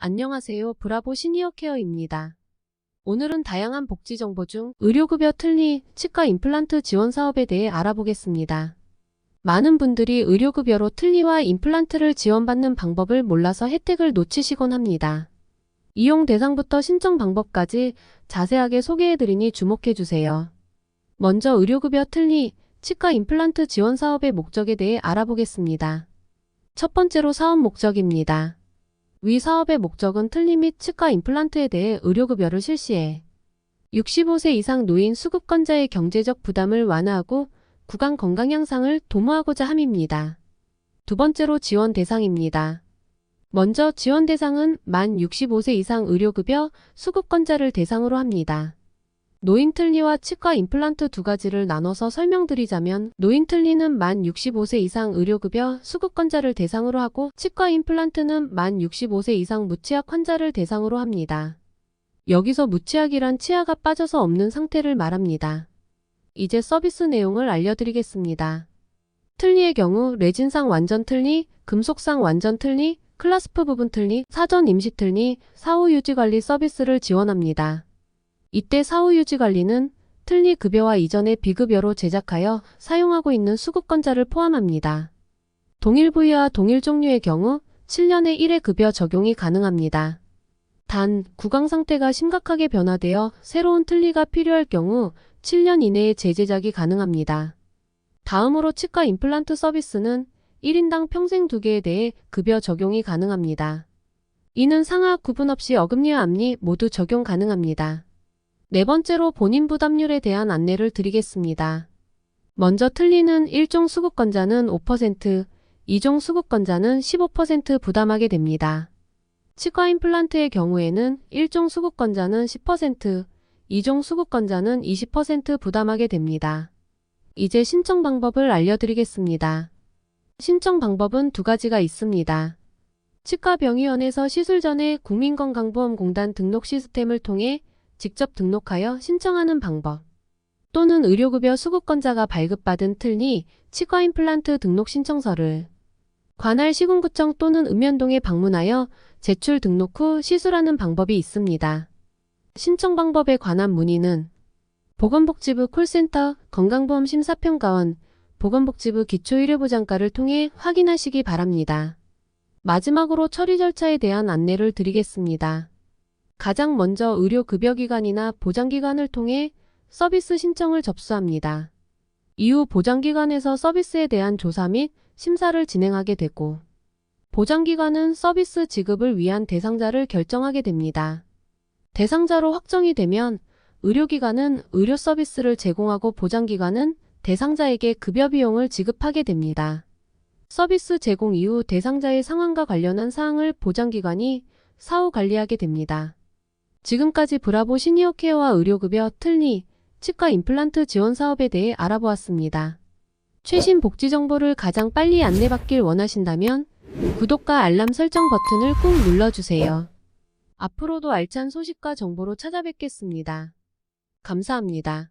안녕하세요. 브라보 시니어 케어입니다. 오늘은 다양한 복지 정보 중 의료급여 틀니, 치과 임플란트 지원 사업에 대해 알아보겠습니다. 많은 분들이 의료급여로 틀니와 임플란트를 지원받는 방법을 몰라서 혜택을 놓치시곤 합니다. 이용 대상부터 신청 방법까지 자세하게 소개해드리니 주목해주세요. 먼저 의료급여 틀니, 치과 임플란트 지원 사업의 목적에 대해 알아보겠습니다. 첫 번째로 사업 목적입니다. 위 사업의 목적은 틀니 및 치과 임플란트에 대해 의료급여를 실시해 65세 이상 노인 수급권자의 경제적 부담을 완화하고 구강 건강 향상을 도모하고자 함입니다. 두 번째로 지원 대상입니다. 먼저 지원 대상은 만 65세 이상 의료급여 수급권자를 대상으로 합니다. 노인 틀니와 치과 임플란트 두 가지를 나눠서 설명드리자면 노인 틀니는 만 65세 이상 의료급여 수급권자를 대상으로 하고 치과 임플란트는 만 65세 이상 무치약 환자를 대상으로 합니다. 여기서 무치약이란 치아가 빠져서 없는 상태를 말합니다. 이제 서비스 내용을 알려드리겠습니다. 틀니의 경우 레진상 완전 틀니, 금속상 완전 틀니, 클라스프 부분 틀니, 사전 임시 틀니, 사후 유지 관리 서비스를 지원합니다. 이때 사후 유지 관리는 틀니 급여와 이전의 비급여로 제작하여 사용하고 있는 수급권자를 포함합니다. 동일 부위와 동일 종류의 경우 7년에 1회 급여 적용이 가능합니다. 단, 구강 상태가 심각하게 변화되어 새로운 틀니가 필요할 경우 7년 이내에 재제작이 가능합니다. 다음으로 치과 임플란트 서비스는 1인당 평생 2개에 대해 급여 적용이 가능합니다. 이는 상하 구분 없이 어금니와 앞니 모두 적용 가능합니다. 네 번째로 본인 부담률에 대한 안내를 드리겠습니다. 먼저 틀니는 1종 수급권자는 5%, 2종 수급권자는 15% 부담하게 됩니다. 치과 임플란트의 경우에는 1종 수급권자는 10%, 2종 수급권자는 20% 부담하게 됩니다. 이제 신청 방법을 알려드리겠습니다. 신청 방법은 두 가지가 있습니다. 치과병의원에서 시술 전에 국민건강보험공단 등록 시스템을 통해 직접 등록하여 신청하는 방법 또는 의료급여 수급권자가 발급받은 틀니, 치과 임플란트 등록 신청서를 관할 시군구청 또는 읍면동에 방문하여 제출 등록 후 시술하는 방법이 있습니다. 신청 방법에 관한 문의는 보건복지부 콜센터, 건강보험심사평가원, 보건복지부 기초의료보장과를 통해 확인하시기 바랍니다. 마지막으로 처리 절차에 대한 안내를 드리겠습니다. 가장 먼저 의료급여기관이나 보장기관을 통해 서비스 신청을 접수합니다. 이후 보장기관에서 서비스에 대한 조사 및 심사를 진행하게 되고 보장기관은 서비스 지급을 위한 대상자를 결정하게 됩니다. 대상자로 확정이 되면 의료기관은 의료 서비스를 제공하고 보장기관은 대상자에게 급여 비용을 지급하게 됩니다. 서비스 제공 이후 대상자의 상황과 관련한 사항을 보장기관이 사후 관리하게 됩니다. 지금까지 브라보 시니어 케어와 의료급여, 틀니, 치과 임플란트 지원 사업에 대해 알아보았습니다. 최신 복지 정보를 가장 빨리 안내받길 원하신다면 구독과 알람 설정 버튼을 꼭 눌러주세요. 앞으로도 알찬 소식과 정보로 찾아뵙겠습니다. 감사합니다.